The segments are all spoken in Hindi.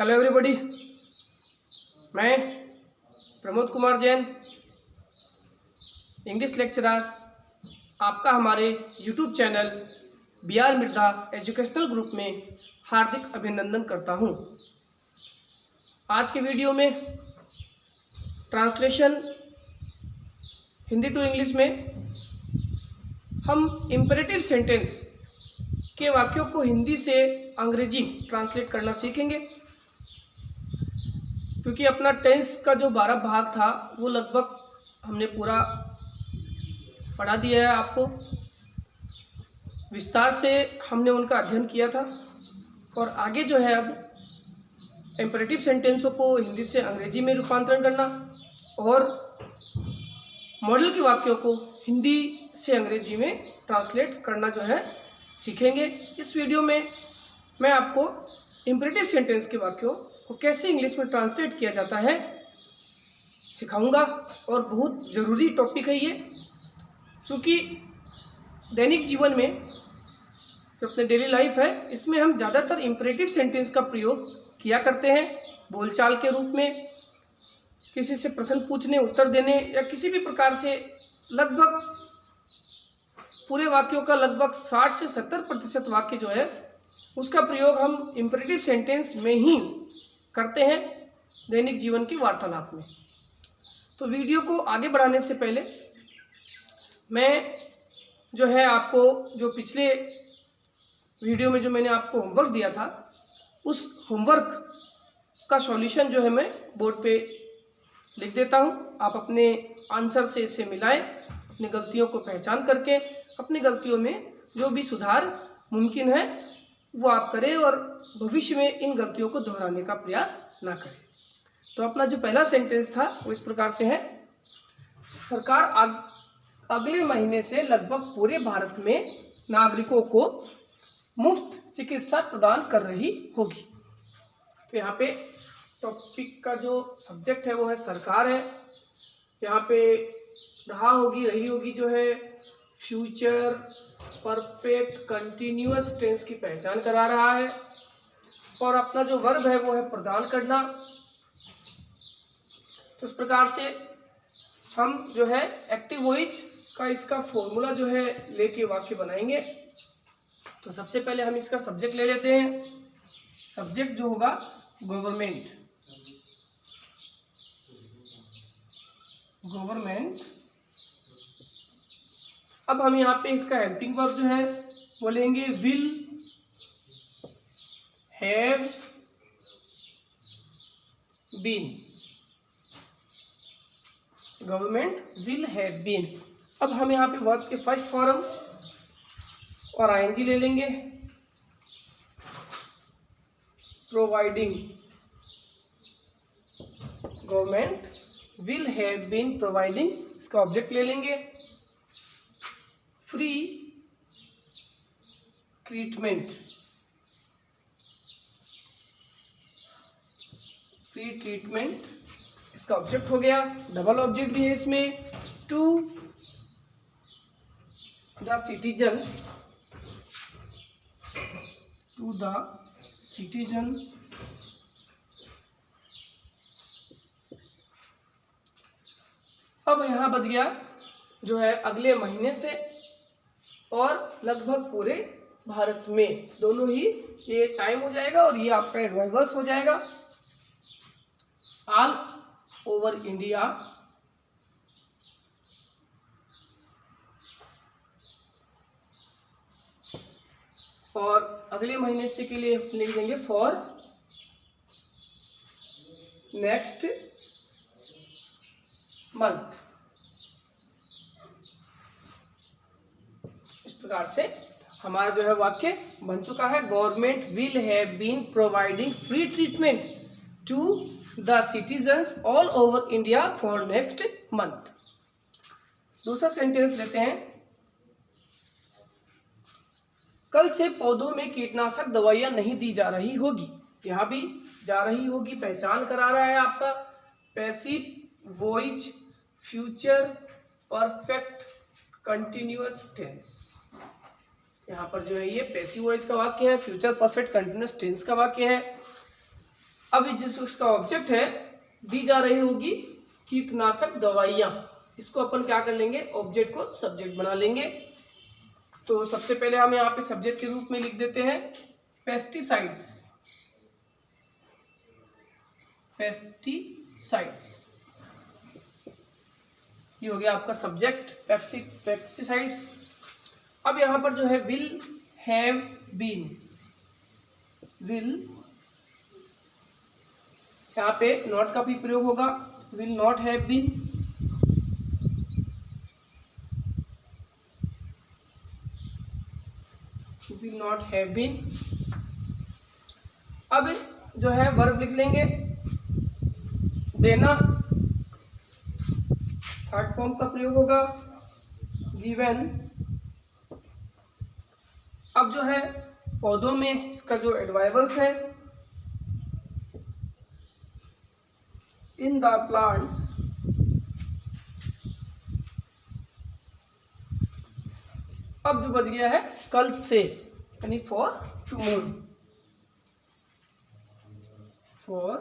हेलो एवरीबॉडी, मैं प्रमोद कुमार जैन, इंग्लिश लेक्चरर, आपका हमारे YouTube channel BR Mirdha educational group में हार्दिक अभिनंदन करता हूं। आज के वीडियो में ट्रांसलेशन हिंदी टू इंग्लिश में हम इम्पेरेटिव सेंटेंस के वाक्यों को हिंदी से अंग्रेजी ट्रांसलेट करना सीखेंगे, क्योंकि अपना टेंस का जो 12 भाग था वो लगभग हमने पूरा पढ़ा दिया है। आपको विस्तार से हमने उनका अध्ययन किया था और आगे जो है अब इम्पेरेटिव सेंटेंसों को हिंदी से अंग्रेजी में रूपांतरण करना और मॉडल के वाक्यों को हिंदी से अंग्रेजी में ट्रांसलेट करना जो है सीखेंगे। इस वीडियो में मैं आपको इम्पेरेटिव सेंटेंस के वाक्यों को कैसे इंग्लिश में ट्रांसलेट किया जाता है सिखाऊंगा और बहुत ज़रूरी टॉपिक है ये, क्योंकि दैनिक जीवन में जो अपने डेली लाइफ है इसमें हम ज़्यादातर इम्पेरेटिव सेंटेंस का प्रयोग किया करते हैं बोलचाल के रूप में, किसी से प्रश्न पूछने उत्तर देने या किसी भी प्रकार से। लगभग पूरे वाक्यों का लगभग 60 से 70% वाक्य जो है उसका प्रयोग हम इम्पेरेटिव सेंटेंस में ही करते हैं दैनिक जीवन की वार्तालाप में। तो वीडियो को आगे बढ़ाने से पहले मैं जो है आपको जो पिछले वीडियो में जो मैंने आपको होमवर्क दिया था उस होमवर्क का सॉल्यूशन जो है मैं बोर्ड पे लिख देता हूं। आप अपने आंसर से इसे मिलाएं, अपनी गलतियों को पहचान करके अपनी गलतियों में जो भी सुधार मुमकिन है वो आप करें और भविष्य में इन गलतियों को दोहराने का प्रयास ना करें। तो अपना जो पहला सेंटेंस था वो इस प्रकार से है, सरकार अगले महीने से लगभग पूरे भारत में नागरिकों को मुफ्त चिकित्सा प्रदान कर रही होगी। तो यहाँ पे टॉपिक का जो सब्जेक्ट है वो है सरकार है। यहाँ पे रही होगी जो है फ्यूचर परफेक्ट कंटिन्यूअस टेंस की पहचान करा रहा है और अपना जो वर्ब है वो है प्रदान करना। तो इस प्रकार से हम जो है एक्टिव वॉइस का इसका फॉर्मूला जो है लेके वाक्य बनाएंगे। तो सबसे पहले हम इसका सब्जेक्ट ले लेते हैं। सब्जेक्ट जो होगा गवर्नमेंट, अब हम यहाँ पे इसका हेल्पिंग वर्ब जो है वो लेंगे will have been. Government will have been. अब हम यहाँ पे वर्ब के फर्स्ट फॉर्म और आईएनजी ले लेंगे। Providing, government will have been providing, इसका ऑब्जेक्ट ले लेंगे। फ्री ट्रीटमेंट, इसका ऑब्जेक्ट हो गया। डबल ऑब्जेक्ट भी है इसमें। टू द सिटीजन, अब यहां बच गया जो है अगले महीने से और लगभग पूरे भारत में, दोनों ही ये टाइम हो जाएगा और ये आपका एडवर्स हो जाएगा। ऑल ओवर इंडिया, और अगले महीने से के लिए लिख देंगे फॉर नेक्स्ट मंथ। इस प्रकार से हमारा जो है वाक्य बन चुका है। Government will have been providing free treatment to the citizens all over India for next month. दूसरा सेंटेंस लेते हैं, कल से पौधों में कीटनाशक दवाइयां नहीं दी जा रही होगी। यहां भी जा रही होगी पहचान करा रहा है आपका passive voice future perfect continuous tense. यहाँ पर जो है ये पैसिव वॉइस का वाक्य है, फ्यूचर परफेक्ट कंटिन्यूअस टेंस का वाक्य है। अब जिस उसका ऑब्जेक्ट है दी जा रही होगी कीटनाशक दवाइयाँ, इसको अपन क्या कर लेंगे, ऑब्जेक्ट को सब्जेक्ट बना लेंगे। तो सबसे पहले हम यहाँ पे सब्जेक्ट के रूप में लिख देते हैं पेस्टिसाइड्स। पेस्टिसाइड्स ये हो गया आपका सब्जेक्ट पेस्टिसाइड्स। अब यहाँ पर जो है विल हैव बीन, विल यहाँ पे नॉट का भी प्रयोग होगा, will not have been, will not have been. अब जो है वर्ब लिख लेंगे देना, थर्ड फॉर्म का प्रयोग होगा गिवन। अब जो है पौधों में इसका जो एडवर्ब्स है इन द प्लांट्स, अब जो बच गया है कल से, यानी फॉर टुमारो, फॉर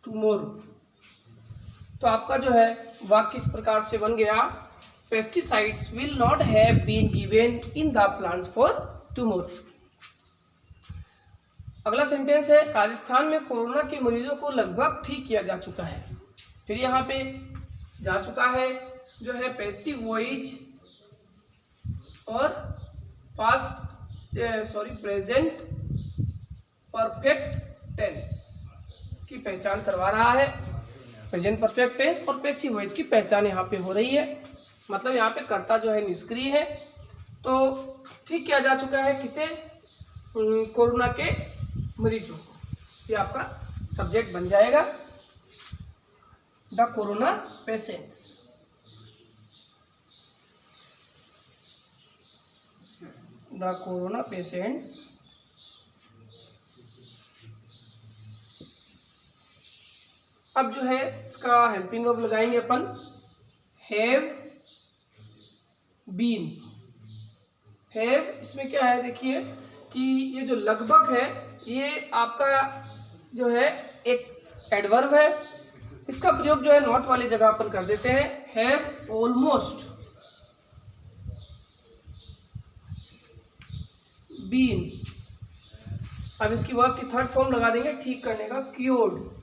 टुमारो। तो आपका जो है वाक्य इस प्रकार से बन गया, pesticides will not have been given in the plants for tomorrow. अगला सेंटेंस है राजस्थान में कोरोना के मरीजों को लगभग ठीक किया जा चुका है। फिर यहाँ पे जा चुका है जो है पैसिव वॉइस और प्रेजेंट परफेक्ट टेंस की पहचान करवा रहा है। प्रेजेंट परफेक्ट टेंस और पैसिव वॉइस की पहचान यहाँ पे हो रही है, मतलब यहाँ पे कर्ता जो है निष्क्रिय है। तो ठीक किया जा चुका है किसे, कोरोना के मरीजों को, ये आपका सब्जेक्ट बन जाएगा the corona patients. The corona patients. अब जो है इसका हेल्पिंग वर्ब लगाएंगे अपन हैव बीन। हैव इसमें क्या है देखिए कि ये जो लगभग है ये आपका जो है एक एडवर्ब है, इसका प्रयोग जो है नॉट वाली जगह पर कर देते हैं, हैव ऑलमोस्ट बीन। अब इसकी वर्ब की थर्ड फॉर्म लगा देंगे ठीक करने का, cured.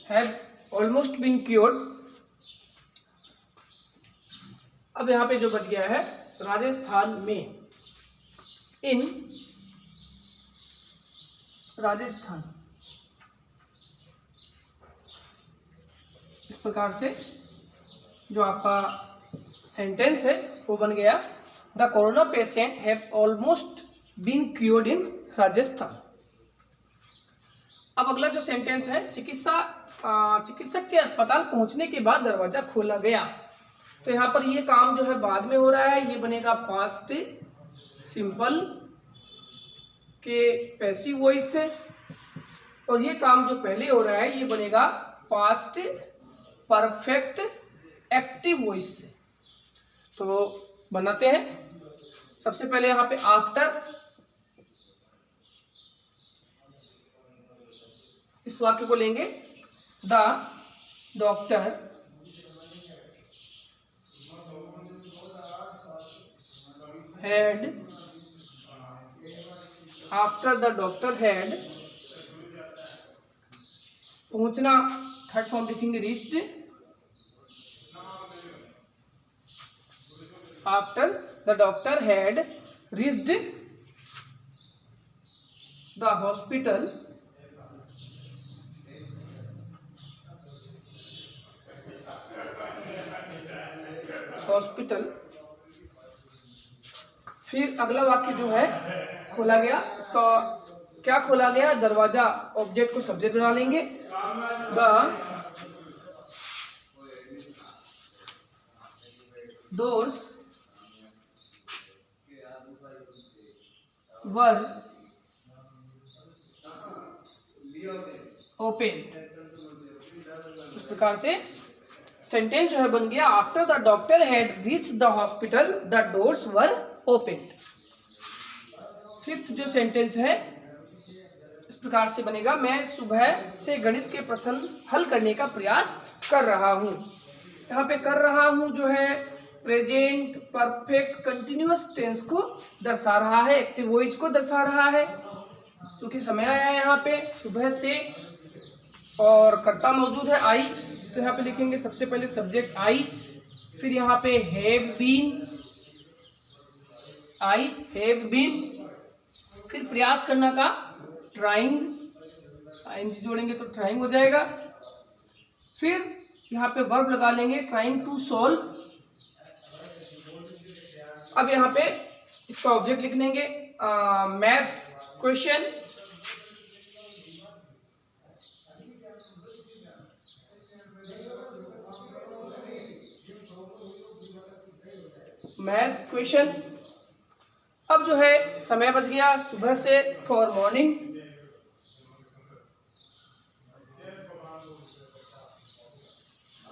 Have almost been cured. अब यहाँ पे जो बच गया है राजस्थान में, इन राजस्थान, इस प्रकार से जो आपका सेंटेंस है वो बन गया, the corona patient have almost been cured in Rajasthan. अब अगला जो सेंटेंस है चिकित्सक के अस्पताल पहुंचने के बाद दरवाजा खोला गया। तो यहाँ पर ये काम जो है बाद में हो रहा है, ये बनेगा पास्ट सिंपल के पैसिव वॉइस से, और ये काम जो पहले हो रहा है ये बनेगा पास्ट परफेक्ट एक्टिव वॉइस से। तो बनाते हैं, सबसे पहले यहाँ पे आफ्टर, इस वाक्य को लेंगे the doctor had, after the doctor had, पहुंचना थर्ड फॉर्म लिखेंगे reached, after the doctor had reached the hospital, फिर अगला वाक्य जो है खोला गया, इसका क्या खोला गया, दरवाजा, ऑब्जेक्ट को सब्जेक्ट बना लेंगे, द डोर्स वर ओपन। इस प्रकार से सेंटेंस जो है बन गया, after the doctor had reach the hospital the doors were open. Fifth जो सेंटेंस है इस प्रकार से बनेगा, मैं सुबह से गणित के प्रश्न हल करने का प्रयास कर रहा हूँ। यहाँ पे कर रहा हूँ जो है प्रेजेंट परफेक्ट कंटिन्यूअस टेंस को दर्शा रहा है, एक्टिव वॉइस को दर्शा रहा है, क्योंकि समय आया है यहाँ पे सुबह से और कर्ता मौजूद है आई, तो यहाँ पे लिखेंगे सबसे पहले सब्जेक्ट आई, फिर यहाँ पे have been, I have been, फिर प्रयास करना का ट्राइंग, आईएनजी जोड़ेंगे तो ट्राइंग हो जाएगा, फिर यहाँ पे वर्ब लगा लेंगे ट्राइंग टू सॉल्व। अब यहाँ पे इसका ऑब्जेक्ट लिख लेंगे मैथ्स क्वेश्चन, मैथ्स क्वेश्चन। अब जो है समय बच गया सुबह से, फॉर मॉर्निंग,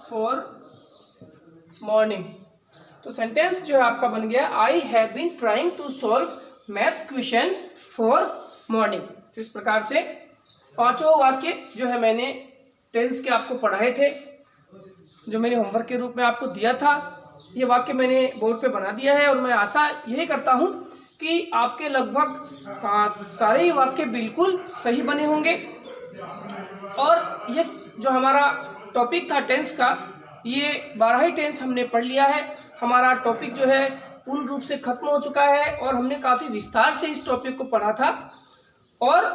फॉर मॉर्निंग। तो सेंटेंस जो है आपका बन गया, I have been trying to solve maths question for morning. तो इस प्रकार से पांचों वाक्य जो है मैंने टेंस के आपको पढ़ाए थे, जो मैंने होमवर्क के रूप में आपको दिया था, ये वाक्य मैंने बोर्ड पे बना दिया है और मैं आशा यही करता हूँ कि आपके लगभग सारे ही वाक्य बिल्कुल सही बने होंगे। और ये जो हमारा टॉपिक था टेंस का, ये 12 ही टेंस हमने पढ़ लिया है। हमारा टॉपिक जो है पूर्ण रूप से खत्म हो चुका है और हमने काफ़ी विस्तार से इस टॉपिक को पढ़ा था। और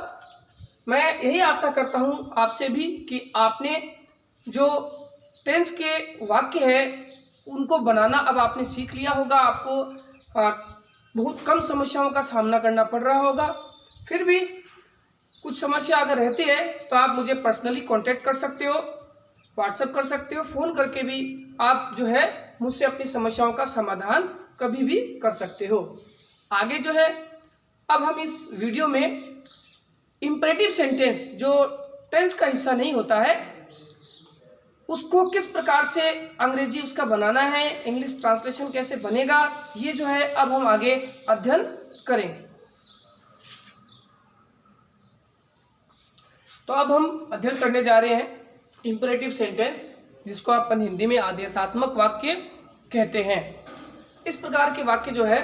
मैं यही आशा करता हूँ आपसे भी कि आपने जो टेंस के वाक्य है उनको बनाना अब आपने सीख लिया होगा। आपको बहुत कम समस्याओं का सामना करना पड़ रहा होगा। फिर भी कुछ समस्या अगर रहती है तो आप मुझे पर्सनली कांटेक्ट कर सकते हो, व्हाट्सएप कर सकते हो, फ़ोन करके भी आप जो है मुझसे अपनी समस्याओं का समाधान कभी भी कर सकते हो। आगे जो है अब हम इस वीडियो में इम्परेटिव सेंटेंस जो टेंस का हिस्सा नहीं होता है उसको किस प्रकार से अंग्रेजी उसका बनाना है, इंग्लिश ट्रांसलेशन कैसे बनेगा, ये जो है अब हम आगे अध्ययन करेंगे। तो अब हम अध्ययन करने जा रहे हैं इम्परेटिव सेंटेंस, जिसको अपन हिंदी में आदेशात्मक वाक्य कहते हैं। इस प्रकार के वाक्य जो है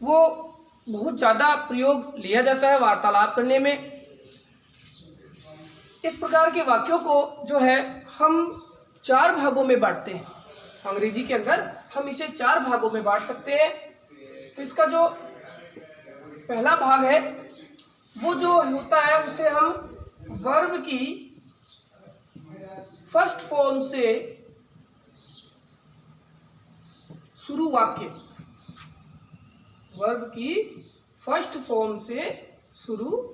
वो बहुत ज़्यादा प्रयोग लिया जाता है वार्तालाप करने में। इस प्रकार के वाक्यों को जो है हम 4 भागों में बांटते हैं। अंग्रेजी के अंदर हम इसे 4 भागों में बांट सकते हैं। तो इसका जो पहला भाग है वो जो होता है उसे हम वर्ब की फर्स्ट फॉर्म से शुरू वाक्य, वर्ब की फर्स्ट फॉर्म से शुरू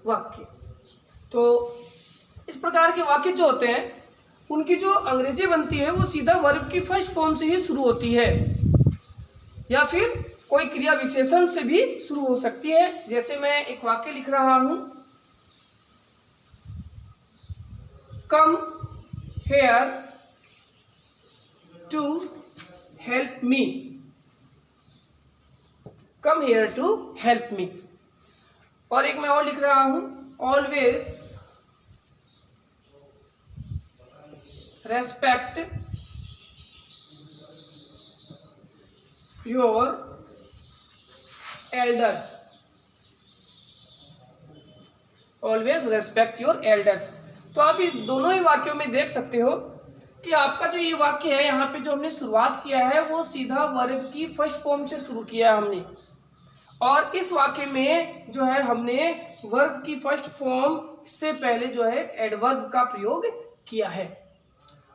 वाक्य। तो इस प्रकार के वाक्य जो होते हैं उनकी जो अंग्रेजी बनती है वो सीधा वर्ब की फर्स्ट फॉर्म से ही शुरू होती है, या फिर कोई क्रिया विशेषण से भी शुरू हो सकती है। जैसे मैं एक वाक्य लिख रहा हूं, come here to help me, come here to help me. और एक मैं और लिख रहा हूं, always respect your elders, always respect your elders. तो आप इस दोनों ही वाक्यों में देख सकते हो कि आपका जो ये वाक्य है यहाँ पे जो हमने शुरुआत किया है वो सीधा वर्ब की फर्स्ट फॉर्म से शुरू किया हमने, और इस वाक्य में जो है हमने वर्ब की फर्स्ट फॉर्म से पहले जो है एडवर्ब का प्रयोग किया है।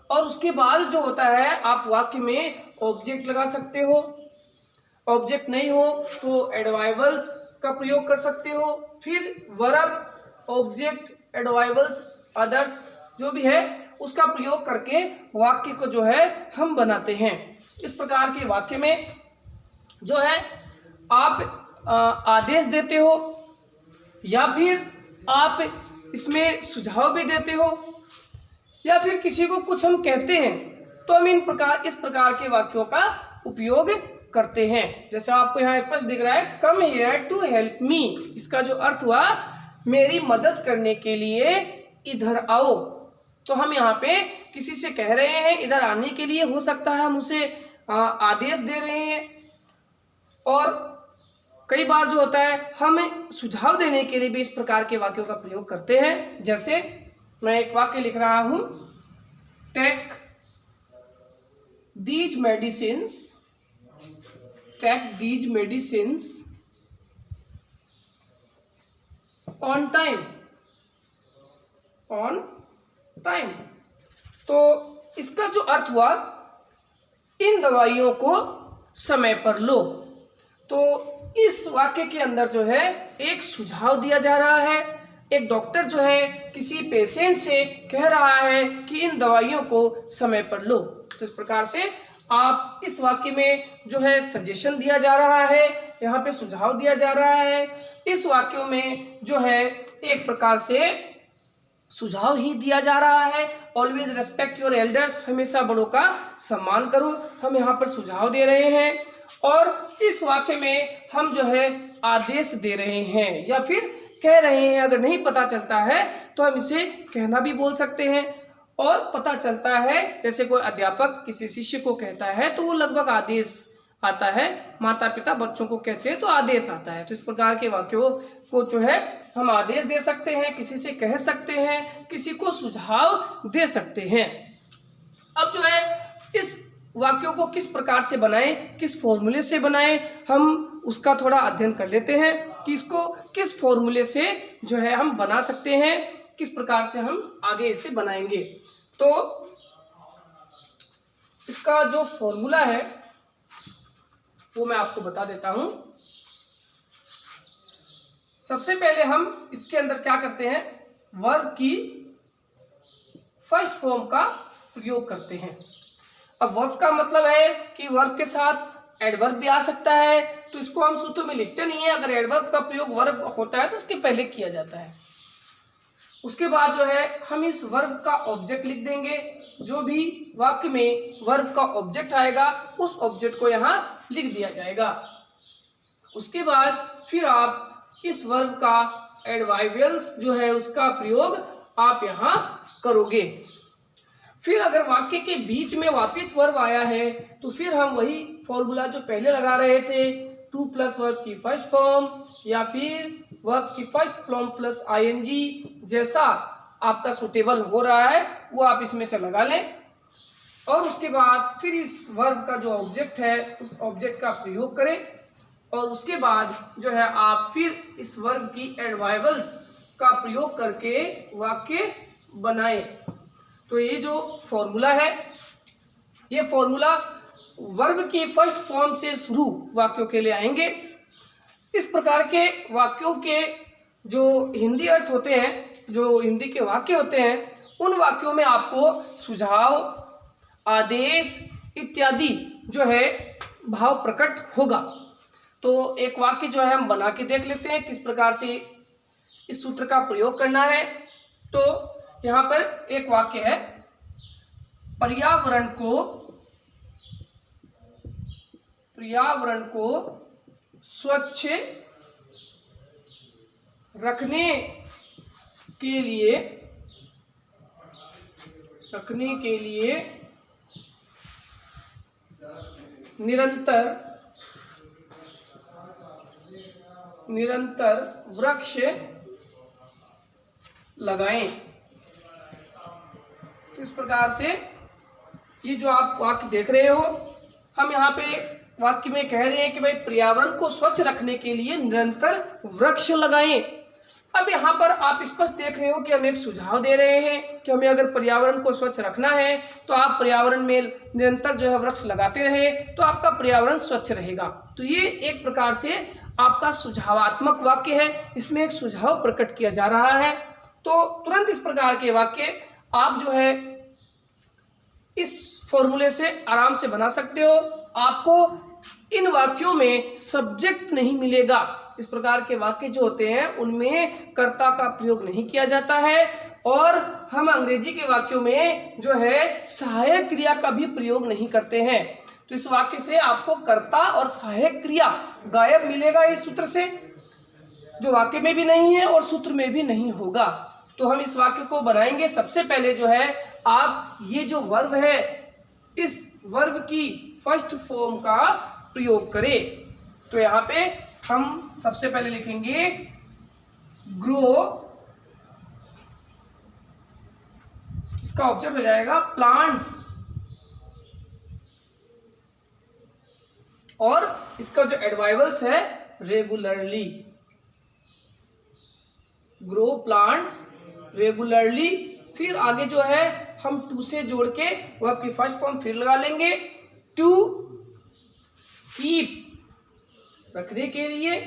और उसके बाद जो होता है आप वाक्य में ऑब्जेक्ट लगा सकते हो, ऑब्जेक्ट नहीं हो तो एडवाइवल्स का प्रयोग कर सकते हो, फिर वर्ब, ऑब्जेक्ट, एडवाइवल्स, अदर्स जो भी है उसका प्रयोग करके वाक्य को जो है हम बनाते हैं। इस प्रकार के वाक्य में जो है आप आदेश देते हो या फिर आप इसमें सुझाव भी देते हो, या फिर किसी को कुछ हम कहते हैं तो हम इस प्रकार के वाक्यों का उपयोग करते हैं। जैसे आपको यहाँ एक प्रश्न दिख रहा है, come here to help me. इसका जो अर्थ हुआ, मेरी मदद करने के लिए इधर आओ। तो हम यहाँ पे किसी से कह रहे हैं इधर आने के लिए, हो सकता है हम उसे आदेश दे रहे हैं। और कई बार जो होता है हम सुझाव देने के लिए भी इस प्रकार के वाक्यों का प्रयोग करते हैं। जैसे मैं एक वाक्य लिख रहा हूं, take these medicines on time. तो इसका जो अर्थ हुआ, इन दवाइयों को समय पर लो। तो इस वाक्य के अंदर जो है एक सुझाव दिया जा रहा है। एक डॉक्टर जो है किसी पेशेंट से कह रहा है कि इन दवाइयों को समय पर लो। तो इस प्रकार से आप इस वाक्य में जो है सजेशन दिया जा रहा है, यहाँ पे सुझाव दिया जा रहा है। इस वाक्यों में जो है एक प्रकार से सुझाव ही दिया जा रहा है। ऑलवेज रेस्पेक्ट योर एल्डर्स, हमेशा बड़ों का सम्मान करो, हम यहाँ पर सुझाव दे रहे हैं। और इस वाक्य में हम जो है आदेश दे रहे हैं या फिर कह रहे हैं। अगर नहीं पता चलता है तो हम इसे कहना भी बोल सकते हैं। और पता चलता है, जैसे कोई अध्यापक किसी शिष्य को कहता है तो वो लगभग आदेश आता है, माता पिता बच्चों को कहते हैं तो आदेश आता है। तो इस प्रकार के वाक्यों को जो है हम आदेश दे सकते हैं, किसी से कह सकते हैं, किसी को सुझाव दे सकते हैं। अब जो है इस वाक्यों को किस प्रकार से बनाएं, किस फॉर्मूले से बनाएं, हम उसका थोड़ा अध्ययन कर लेते हैं कि इसको किस फॉर्मूले से जो है हम बना सकते हैं, किस प्रकार से हम आगे इसे बनाएंगे। तो इसका जो फॉर्मूला है वो मैं आपको बता देता हूं। सबसे पहले हम इसके अंदर क्या करते हैं, वर्ब की फर्स्ट फॉर्म का प्रयोग करते हैं। अब वर्ब का मतलब है कि वर्ब के साथ एडवर्ब भी आ सकता है, तो इसको हम सूत्र में लिखते नहीं है। अगर एडवर्ब का प्रयोग वर्ब होता है तो उसके पहले किया जाता है। उसके बाद जो है हम इस वर्ब का ऑब्जेक्ट लिख देंगे। जो भी वाक्य में वर्ब का ऑब्जेक्ट आएगा उस ऑब्जेक्ट को यहाँ लिख दिया जाएगा। उसके बाद फिर आप इस वर्ब का एडवर्बियल्स जो है उसका प्रयोग आप यहाँ करोगे। फिर अगर वाक्य के बीच में वापस वर्ब आया है तो फिर हम वही फॉर्मूला जो पहले लगा रहे थे, टू प्लस वर्ब की फर्स्ट फॉर्म या फिर वर्ब की फर्स्ट फॉर्म प्लस आईएनजी, जैसा आपका सुटेबल हो रहा है वो आप इसमें से लगा लें। और उसके बाद फिर इस वर्ब का जो ऑब्जेक्ट है उस ऑब्जेक्ट का प्रयोग करें। और उसके बाद जो है आप फिर इस वर्ब की एडवर्बियल्स का प्रयोग करके वाक्य बनाएं। तो ये जो फॉर्मूला है, ये फॉर्मूला वर्ब की फर्स्ट फॉर्म से शुरू वाक्यों के लिए आएंगे। इस प्रकार के वाक्यों के जो हिंदी अर्थ होते हैं, जो हिंदी के वाक्य होते हैं, उन वाक्यों में आपको सुझाव, आदेश इत्यादि जो है भाव प्रकट होगा। तो एक वाक्य जो है हम बना के देख लेते हैं किस प्रकार से इस सूत्र का प्रयोग करना है। तो यहाँ पर एक वाक्य है, पर्यावरण को स्वच्छ रखने के लिए निरंतर वृक्ष लगाएं। तो इस प्रकार से ये जो आप वाक्य देख रहे हो, हम यहाँ पे वाक्य में कह रहे हैं कि भाई पर्यावरण को स्वच्छ रखने के लिए निरंतर वृक्ष लगाएं। अब यहाँ पर आप स्पष्ट देख रहे हो कि हम एक सुझाव दे रहे हैं कि हमें अगर पर्यावरण को स्वच्छ रखना है तो आप पर्यावरण में निरंतर जो है वृक्ष लगाते रहे तो आपका पर्यावरण स्वच्छ रहेगा। तो ये एक प्रकार से आपका सुझावात्मक वाक्य है, इसमें एक सुझाव प्रकट किया जा रहा है। तो तुरंत इस प्रकार के वाक्य आप जो है इस फॉर्मूले से आराम से बना सकते हो। आपको इन वाक्यों में सब्जेक्ट नहीं मिलेगा। इस प्रकार के वाक्य जो होते हैं उनमें कर्ता का प्रयोग नहीं किया जाता है, और हम अंग्रेजी के वाक्यों में जो है सहायक क्रिया का भी प्रयोग नहीं करते हैं। तो इस वाक्य से आपको कर्ता और सहायक क्रिया गायब मिलेगा इस सूत्र से, जो वाक्य में भी नहीं है और सूत्र में भी नहीं होगा। तो हम इस वाक्य को बनाएंगे। सबसे पहले जो है आप ये जो वर्ब है इस वर्ब की फर्स्ट फॉर्म का प्रयोग करें। तो यहाँ पे हम सबसे पहले लिखेंगे ग्रो, इसका ऑब्जेक्ट हो जाएगा प्लांट्स, और इसका जो एडवाइवल्स है रेगुलरली, ग्रो प्लांट्स रेगुलरली। फिर आगे जो है हम टू से जोड़ के वर्ब की फर्स्ट फॉर्म फिर लगा लेंगे, टू कीप रखने के लिए,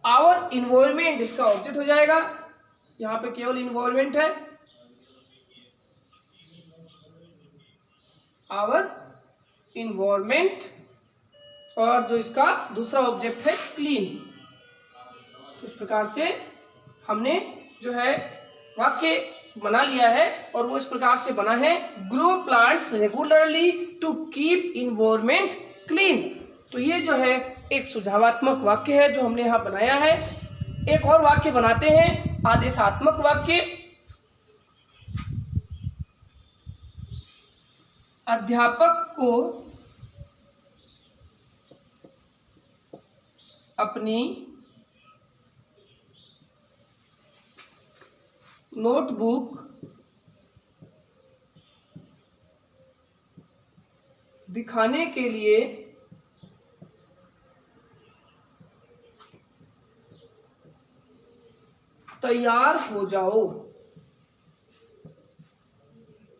आवर इन्वॉल्वमेंट इसका ऑब्जेक्ट हो जाएगा, यहां पे केवल इन्वॉल्वमेंट है, आवर इन्वॉल्वमेंट, और जो इसका दूसरा ऑब्जेक्ट है क्लीन। तो इस प्रकार से हमने जो है वाक्य बना लिया है और वो इस प्रकार से बना है, grow plants regularly to keep environment clean. तो ये जो है एक सुझावात्मक वाक्य है जो हमने यहाँ बनाया है। एक और वाक्य बनाते हैं, आदेशात्मक वाक्य। अध्यापक को अपनी नोटबुक दिखाने के लिए तैयार हो जाओ,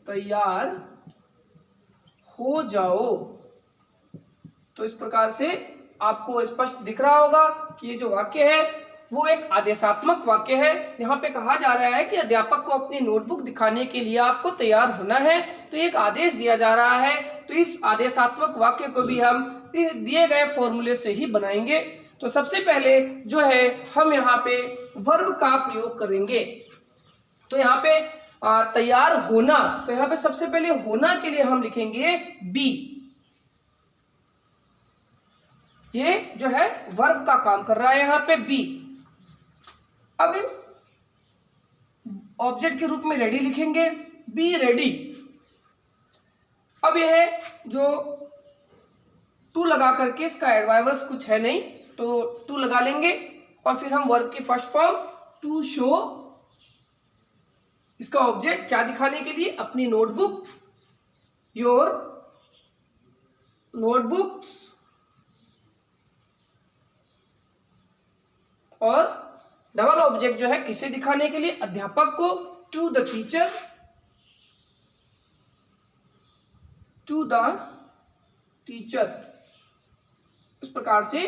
तैयार हो जाओ। तो इस प्रकार से आपको स्पष्ट दिख रहा होगा कि ये जो वाक्य है वो एक आदेशात्मक वाक्य है। यहाँ पे कहा जा रहा है कि अध्यापक को अपनी नोटबुक दिखाने के लिए आपको तैयार होना है, तो एक आदेश दिया जा रहा है। तो इस आदेशात्मक वाक्य को भी हम इस दिए गए फॉर्मूले से ही बनाएंगे। तो सबसे पहले जो है हम यहाँ पे वर्ब का प्रयोग करेंगे। तो यहाँ पे तैयार होना, तो यहाँ पे सबसे पहले होना के लिए हम लिखेंगे बी। ये जो है वर्ब का काम कर रहा है यहाँ पे बी। अब ऑब्जेक्ट के रूप में रेडी लिखेंगे, बी रेडी। अब यह जो टू लगा करके, इसका एडवाइवर्स कुछ है नहीं तो टू लगा लेंगे, और फिर हम वर्ब की फर्स्ट फॉर्म टू शो, इसका ऑब्जेक्ट क्या दिखाने के लिए, अपनी नोटबुक, योर नोटबुक्स, और डबल ऑब्जेक्ट जो है किसे दिखाने के लिए, अध्यापक को, to the teacher, to the teacher. इस प्रकार से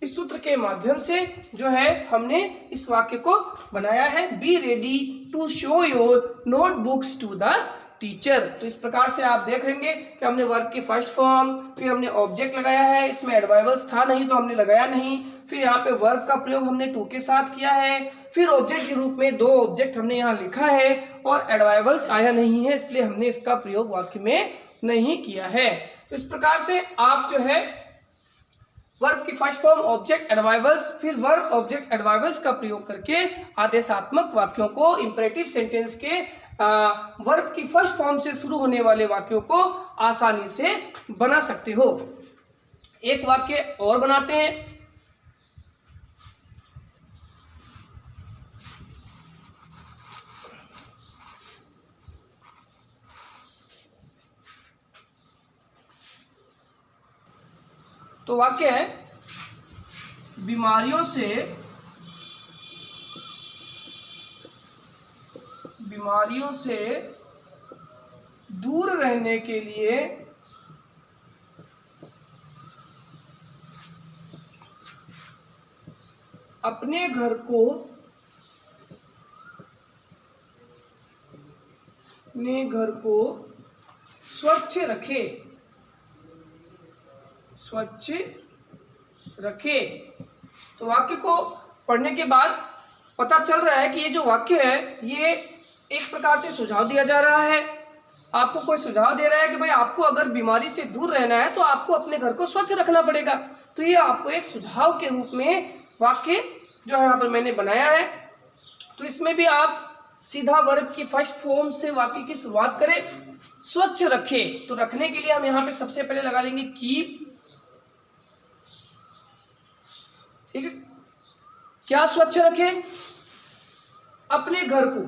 इस सूत्र के माध्यम से जो है हमने इस वाक्य को बनाया है, be ready to show your notebooks to the teacher. तो इस प्रकार से आप देख लेंगे कि हमने वर्ब की फर्स्ट फॉर्म, फिर हमने ऑब्जेक्ट लगाया है, इसमें एडवाइवर्स था नहीं तो हमने लगाया नहीं, फिर यहाँ पे वर्ब का प्रयोग हमने टू के साथ किया है, फिर ऑब्जेक्ट के रूप में दो ऑब्जेक्ट हमने यहाँ लिखा है, और एडवाइवर्स आया नहीं है इसलिए हमने इसका प्रयोग वाक्य में नहीं किया है। तो इस प्रकार से आप जो है वर्ब की फर्स्ट फॉर्म, ऑब्जेक्ट, एडवाइवर्स, फिर वर्ब, ऑब्जेक्ट, एडवाइवर्स का प्रयोग करके आदेशात्मक वाक्यों को, इंपरेटिव सेंटेंस के वर्ब की फर्स्ट फॉर्म से शुरू होने वाले वाक्यों को आसानी से बना सकते हो। एक वाक्य और बनाते हैं। तो वाक्य है, बीमारियों से दूर रहने के लिए अपने घर को स्वच्छ रखे। तो वाक्य को पढ़ने के बाद पता चल रहा है कि ये जो वाक्य है ये एक प्रकार से सुझाव दिया जा रहा है। आपको कोई सुझाव दे रहा है कि भाई आपको अगर बीमारी से दूर रहना है तो आपको अपने घर को स्वच्छ रखना पड़ेगा। तो ये आपको एक सुझाव के रूप में वाक्य जो है यहाँ पर मैंने बनाया है। तो इसमें भी आप सीधा वर्ब की फर्स्ट फॉर्म से वाक्य की शुरुआत करें, स्वच्छ रखे। तो रखने के लिए हम यहाँ पे सबसे पहले लगा लेंगे कीप। ठीक है, क्या स्वच्छ रखे? अपने घर को,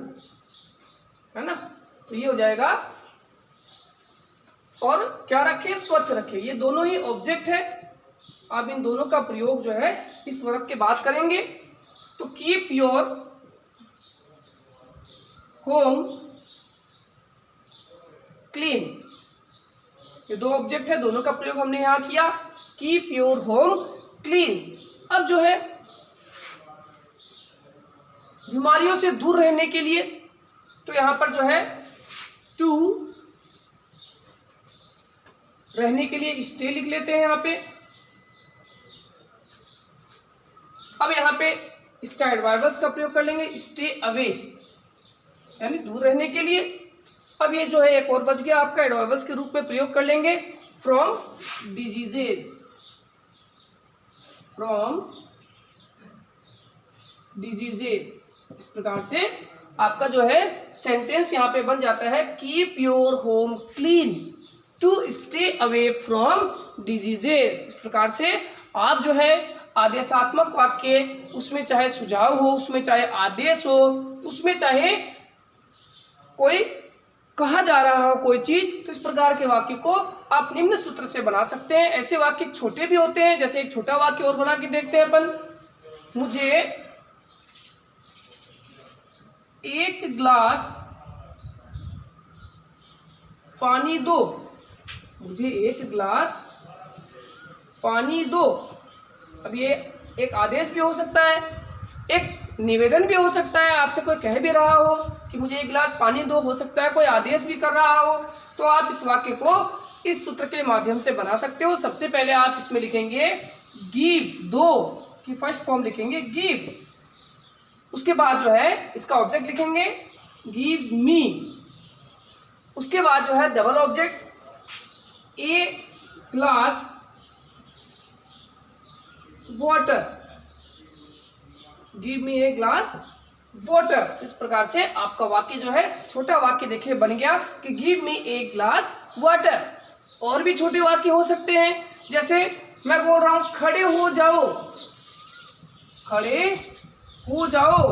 है ना। तो ये हो जाएगा। और क्या रखे? स्वच्छ रखे। ये दोनों ही ऑब्जेक्ट है। आप इन दोनों का प्रयोग जो है इस वर्ब के बाद करेंगे। तो कीप योर होम क्लीन, ये दो ऑब्जेक्ट है, दोनों का प्रयोग हमने यहां किया। Keep your home clean. अब जो है बीमारियों से दूर रहने के लिए, तो यहां पर जो है टू रहने के लिए स्टे लिख लेते हैं यहाँ पे। अब यहाँ पे इसका एडवर्ब्स का प्रयोग कर लेंगे, स्टे अवे, यानी दूर रहने के लिए। अब ये जो है एक और बच गया आपका, एडवर्ब्स के रूप में प्रयोग कर लेंगे फ्रॉम डिजीजेस। फ्रॉम डिजीजेस, इस प्रकार से आपका जो है सेंटेंस यहाँ पे बन जाता है, keep your home clean to stay away from diseases. इस प्रकार से आप जो है आदेशात्मक वाक्य, उसमें चाहे सुझाव हो, उसमें चाहे आदेश हो, उसमें चाहे कोई कहा जा रहा हो कोई चीज, तो इस प्रकार के वाक्य को आप निम्न सूत्र से बना सकते हैं। ऐसे वाक्य छोटे भी होते हैं, जैसे एक छोटा वाक्य और बना के देखते हैं अपन। मुझे एक गिलास पानी दो। मुझे एक गिलास पानी दो। अब ये एक आदेश भी हो सकता है, एक निवेदन भी हो सकता है। आपसे कोई कह भी रहा हो कि मुझे एक गिलास पानी दो, हो सकता है कोई आदेश भी कर रहा हो। तो आप इस वाक्य को इस सूत्र के माध्यम से बना सकते हो। सबसे पहले आप इसमें लिखेंगे गिव, दो की फर्स्ट फॉर्म लिखेंगे गिव। उसके बाद जो है इसका ऑब्जेक्ट लिखेंगे गिव मी। उसके बाद जो है double object, a glass water, give me a glass water. इस प्रकार से आपका वाक्य जो है छोटा वाक्य देखिए बन गया कि give me a glass water. और भी छोटे वाक्य हो सकते हैं, जैसे मैं बोल रहा हूं खड़े हो जाओ, खड़े हो जाओ।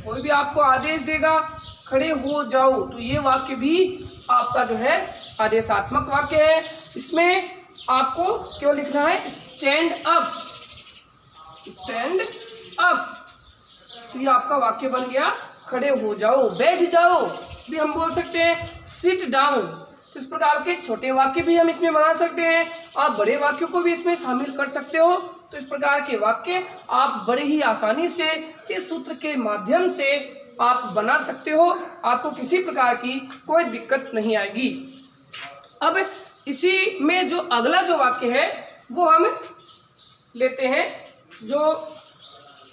कोई भी आपको आदेश देगा खड़े हो जाओ, तो ये वाक्य भी आपका जो है आदेशात्मक वाक्य है। इसमें आपको क्यों लिखना है स्टैंड अप, स्टैंड अप। तो ये आपका वाक्य बन गया खड़े हो जाओ। बैठ जाओ भी हम बोल सकते हैं, सिट डाउन। तो इस प्रकार के छोटे वाक्य भी हम इसमें बना सकते हैं। आप बड़े वाक्यों को भी इसमें शामिल कर सकते हो। तो इस प्रकार के वाक्य आप बड़े ही आसानी से इस सूत्र के माध्यम से आप बना सकते हो। आपको किसी प्रकार की कोई दिक्कत नहीं आएगी। अब इसी में जो अगला जो वाक्य है वो हम लेते हैं, जो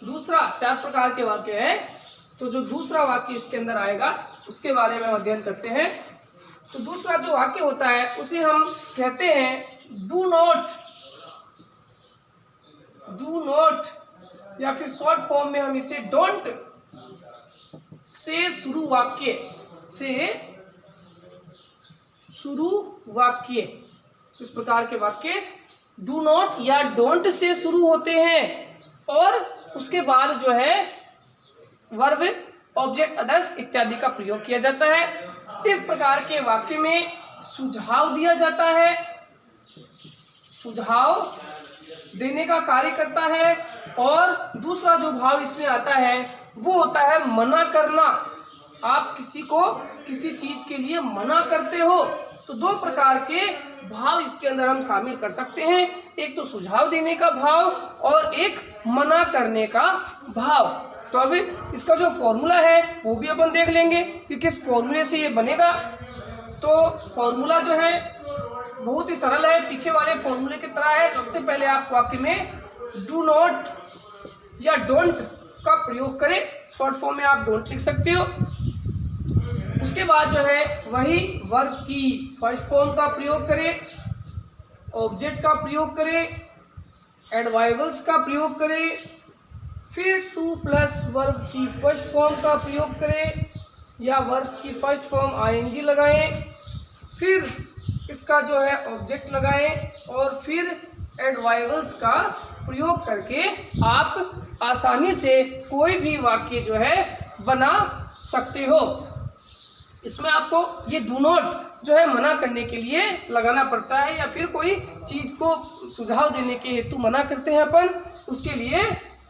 दूसरा 4 प्रकार के वाक्य है। तो जो दूसरा वाक्य इसके अंदर आएगा उसके बारे में अध्ययन करते हैं। तो दूसरा जो वाक्य होता है उसे हम कहते हैं डू नॉट, डू नॉट, या फिर शॉर्ट फॉर्म में हम इसे डोंट से शुरू वाक्य, से शुरू वाक्य। इस प्रकार के वाक्य डू नॉट या डोंट से शुरू होते हैं और उसके बाद जो है वर्ब, ऑब्जेक्ट, अदर्स इत्यादि का प्रयोग किया जाता है। इस प्रकार के वाक्य में सुझाव दिया जाता है, सुझाव देने का कार्य करता है। और दूसरा जो भाव इसमें आता है वो होता है मना करना। आप किसी को किसी चीज के लिए मना करते हो, तो 2 प्रकार के भाव इसके अंदर हम शामिल कर सकते हैं। एक तो सुझाव देने का भाव और एक मना करने का भाव। तो अब इसका जो फॉर्मूला है वो भी अपन देख लेंगे कि किस फॉर्मूले से ये बनेगा। तो फॉर्मूला जो है बहुत ही सरल है, पीछे वाले फॉर्मूले की तरह है। सबसे पहले आप वाक्य में डू नॉट या डोंट का प्रयोग करें शॉर्ट फॉर्म में आप डोंट लिख सकते हो। उसके बाद जो है वही वर्ब की फर्स्ट फॉर्म का प्रयोग करें, ऑब्जेक्ट का प्रयोग करें, एडवर्ब्स का प्रयोग करें, फिर टू प्लस वर्ब की फर्स्ट फॉर्म का प्रयोग करें या वर्ब की फर्स्ट फॉर्म आईएनजी लगाएं, फिर इसका जो है ऑब्जेक्ट लगाएं और फिर एडवर्ब्स का प्रयोग करके आप आसानी से कोई भी वाक्य जो है बना सकते हो। इसमें आपको ये डू नॉट जो है मना करने के लिए लगाना पड़ता है, या फिर कोई चीज़ को सुझाव देने के हेतु मना करते हैं अपन, उसके लिए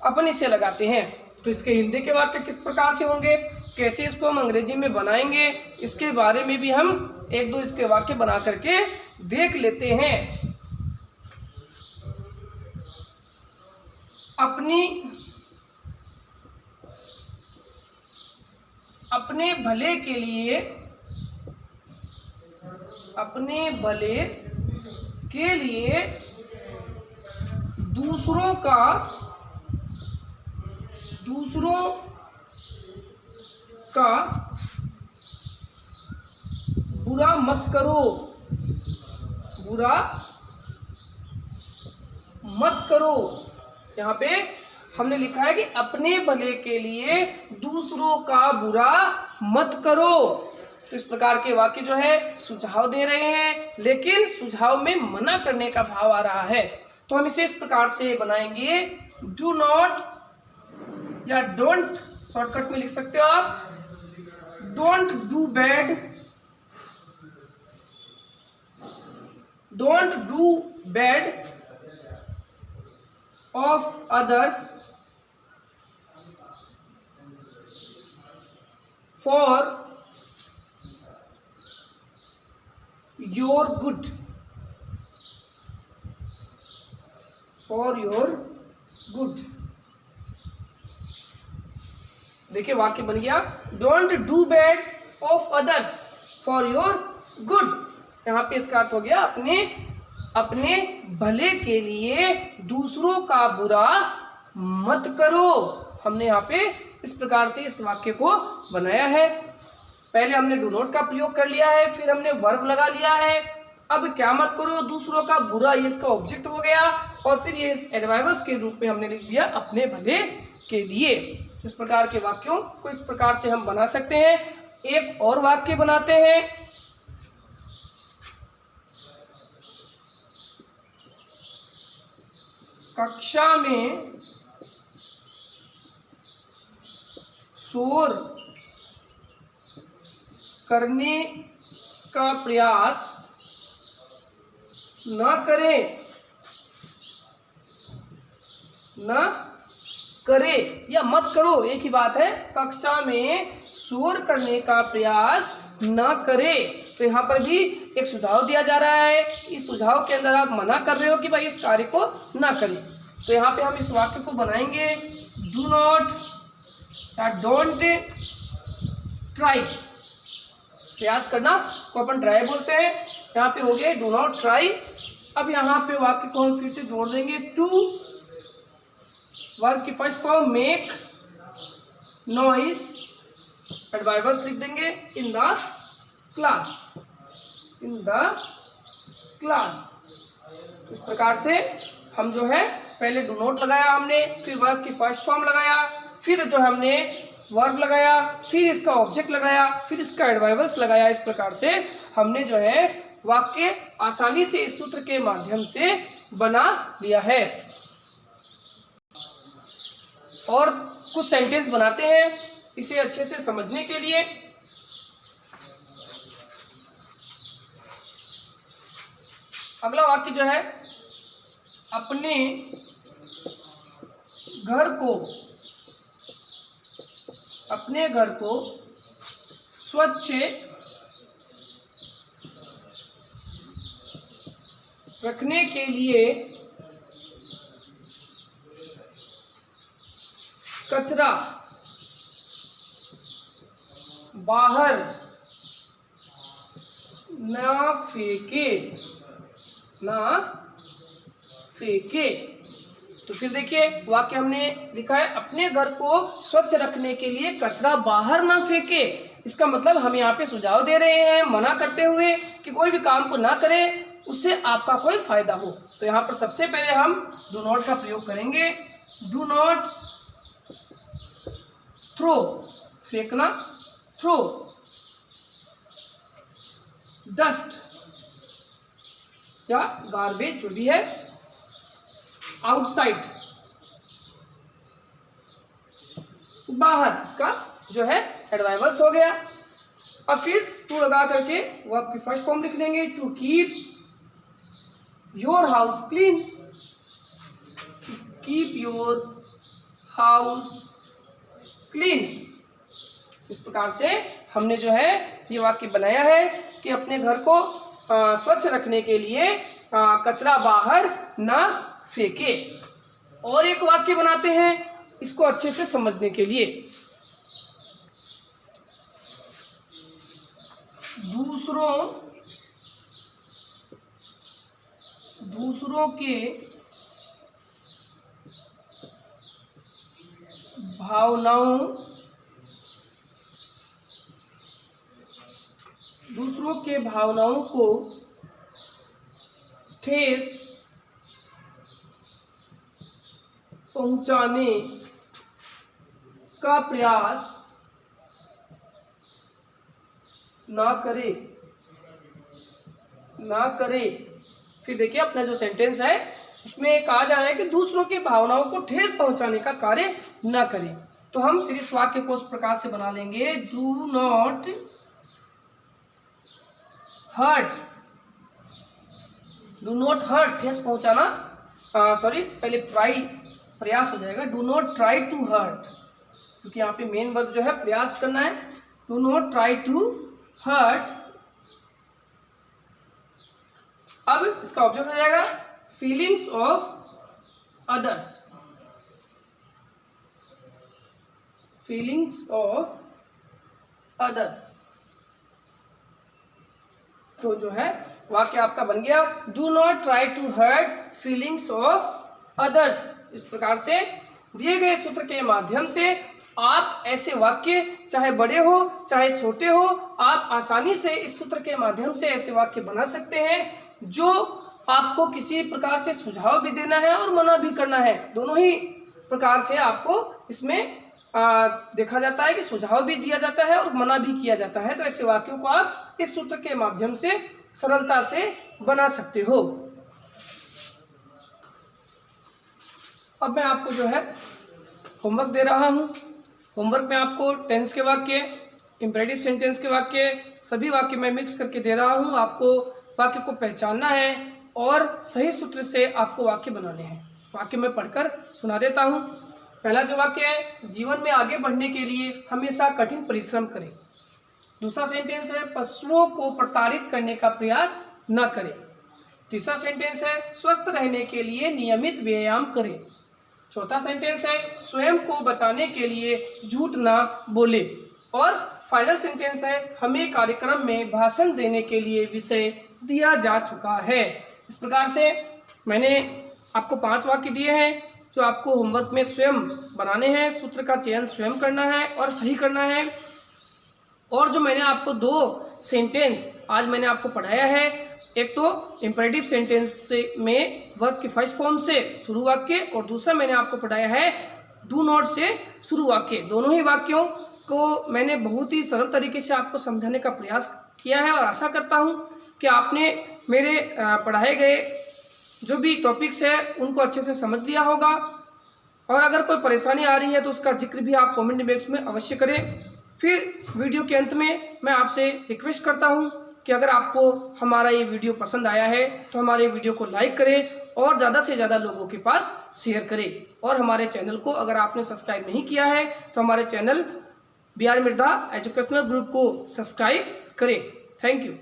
अपन इसे लगाते हैं। तो इसके हिंदी के वाक्य किस प्रकार से होंगे, कैसे इसको हम अंग्रेजी में बनाएंगे, इसके बारे में भी हम एक दो इसके वाक्य बना करके देख लेते हैं। अपने भले के लिए, अपने भले के लिए दूसरों का बुरा मत करो, बुरा मत करो। यहाँ पे हमने लिखा है कि अपने भले के लिए दूसरों का बुरा मत करो। तो इस प्रकार के वाक्य जो है सुझाव दे रहे हैं, लेकिन सुझाव में मना करने का भाव आ रहा है। तो हम इसे इस प्रकार से बनाएंगे, डू नॉट या डोंट, शॉर्टकट में लिख सकते हो आप, don't do bad, don't do bad of others for your good, for your good. देखिए वाक्य बन गया, don't do bad of others for your good. यहाँ पे इसका अर्थ हो गया अपने भले के लिए दूसरों का बुरा मत करो। हमने यहाँ पे इस प्रकार से इस वाक्य को बनाया है। पहले हमने डू नॉट का प्रयोग कर लिया है, फिर हमने वर्ब लगा लिया है। अब क्या मत करो दूसरों का बुरा, ये इसका ऑब्जेक्ट हो गया, और फिर ये इस एडवर्ब्स के रूप में हमने लिख दिया अपने भले के लिए। इस प्रकार के वाक्यों को इस प्रकार से हम बना सकते हैं। एक और वाक्य बनाते हैं, कक्षा में शोर करने का प्रयास न करे या मत करो, एक ही बात है। कक्षा में शोर करने का प्रयास न करे, तो यहाँ पर भी एक सुझाव दिया जा रहा है। इस सुझाव के अंदर आप मना कर रहे हो कि भाई इस कार्य को ना करें। तो यहाँ पे हम इस वाक्य को बनाएंगे, डू नॉट या डोंट ट्राई। प्रयास करना को अपन ट्राई बोलते हैं, यहाँ पे हो गया डू नॉट ट्राई। अब यहाँ पे वाक्य को हम फिर से जोड़ देंगे, टू वर्ब की first form make noise, adverbs लिख देंगे in the class, in the class. इस प्रकार से हम जो है पहले डू नॉट लगाया हमने, फिर वर्ब की फर्स्ट फॉर्म लगाया, फिर जो हमने वर्ब लगाया, फिर इसका ऑब्जेक्ट लगाया, फिर इसका एडवर्ब्स लगाया। इस प्रकार से हमने जो है वाक्य आसानी से इस सूत्र के माध्यम से बना लिया है। और कुछ सेंटेंस बनाते हैं इसे अच्छे से समझने के लिए। अगला वाक्य जो है, अपने घर को स्वच्छ रखने के लिए कचरा बाहर ना फेंके। तो फिर देखिए वाक्य हमने लिखा है, अपने घर को स्वच्छ रखने के लिए कचरा बाहर ना फेंके। इसका मतलब हम यहाँ पे सुझाव दे रहे हैं, मना करते हुए कि कोई भी काम को ना करें उससे आपका कोई फायदा हो। तो यहाँ पर सबसे पहले हम डू नॉट का प्रयोग करेंगे। डू नॉट थ्रो, फेंकना, थ्रो, डस्ट या गार्बेज जो भी है, आउटसाइड, बाहर, इसका जो है एडवाइवर्स हो गया। अब फिर टू लगा करके वो आपकी फर्स्ट फॉर्म लिख लेंगे, to keep your house clean, keep your house clean. इस प्रकार से हमने जो है ये वाक्य बनाया है कि अपने घर को स्वच्छ रखने के लिए कचरा बाहर ना फेंके। और एक वाक्य बनाते हैं इसको अच्छे से समझने के लिए। दूसरों के भावनाओं को ठेस पहुंचाने का प्रयास ना करे। फिर देखिए अपना जो सेंटेंस है उसमें कहा जा रहा है कि दूसरों की भावनाओं को ठेस पहुंचाने का कार्य ना करें। तो हम फिर इस वाक्य को उस प्रकार से बना लेंगे, do not hurt. Do not hurt, ठेस पहुंचाना, पहले ट्राई, प्रयास हो जाएगा, do not try to hurt, क्योंकि यहाँ पे मेन वर्ब जो है प्रयास करना है। Do not try to hurt. अब इसका ऑब्जेक्ट हो जाएगा feelings of others, feelings of others. तो जो है वाक्य आपका बन गया, do not try to hurt feelings of others. इस प्रकार से दिए गए सूत्र के माध्यम से आप ऐसे वाक्य, चाहे बड़े हो चाहे छोटे हो, आप आसानी से इस सूत्र के माध्यम से ऐसे वाक्य बना सकते हैं जो आपको किसी प्रकार से सुझाव भी देना है और मना भी करना है। दोनों ही प्रकार से आपको इसमें देखा जाता है कि सुझाव भी दिया जाता है और मना भी किया जाता है। तो ऐसे वाक्यों को आप इस सूत्र के माध्यम से सरलता से बना सकते हो। अब मैं आपको जो है होमवर्क दे रहा हूँ। होमवर्क में आपको टेंस के वाक्य, इंपेरेटिव सेंटेंस के वाक्य, सभी वाक्य मैं मिक्स करके दे रहा हूँ। आपको वाक्य को पहचानना है और सही सूत्र से आपको वाक्य बनाने हैं। वाक्य मैं पढ़कर सुना देता हूँ। पहला जो वाक्य है, जीवन में आगे बढ़ने के लिए हमेशा कठिन परिश्रम करें। दूसरा सेंटेंस है, पशुओं को प्रताड़ित करने का प्रयास न करें। तीसरा सेंटेंस है, स्वस्थ रहने के लिए नियमित व्यायाम करें। चौथा सेंटेंस है, स्वयं को बचाने के लिए झूठ ना बोले। और फाइनल सेंटेंस है, हमें कार्यक्रम में भाषण देने के लिए विषय दिया जा चुका है। इस प्रकार से मैंने आपको 5 वाक्य दिए हैं जो आपको होमवर्क में स्वयं बनाने हैं। सूत्र का चयन स्वयं करना है और सही करना है। और जो मैंने आपको 2 सेंटेंस आज मैंने आपको पढ़ाया है, एक तो इंपेरेटिव सेंटेंस से में वर्ब की फर्स्ट फॉर्म से शुरू वाक्य, और दूसरा मैंने आपको पढ़ाया है डू नॉट से शुरू वाक्य। दोनों ही वाक्यों को मैंने बहुत ही सरल तरीके से आपको समझाने का प्रयास किया है और आशा करता हूँ कि आपने मेरे पढ़ाए गए जो भी टॉपिक्स है उनको अच्छे से समझ लिया होगा। और अगर कोई परेशानी आ रही है तो उसका जिक्र भी आप कमेंट बॉक्स में अवश्य करें। फिर वीडियो के अंत में मैं आपसे रिक्वेस्ट करता हूं कि अगर आपको हमारा ये वीडियो पसंद आया है तो हमारे वीडियो को लाइक करें और ज़्यादा से ज़्यादा लोगों के पास शेयर करें। और हमारे चैनल को अगर आपने सब्सक्राइब नहीं किया है तो हमारे channel BR Mridha educational group को सब्सक्राइब करें। Thank you.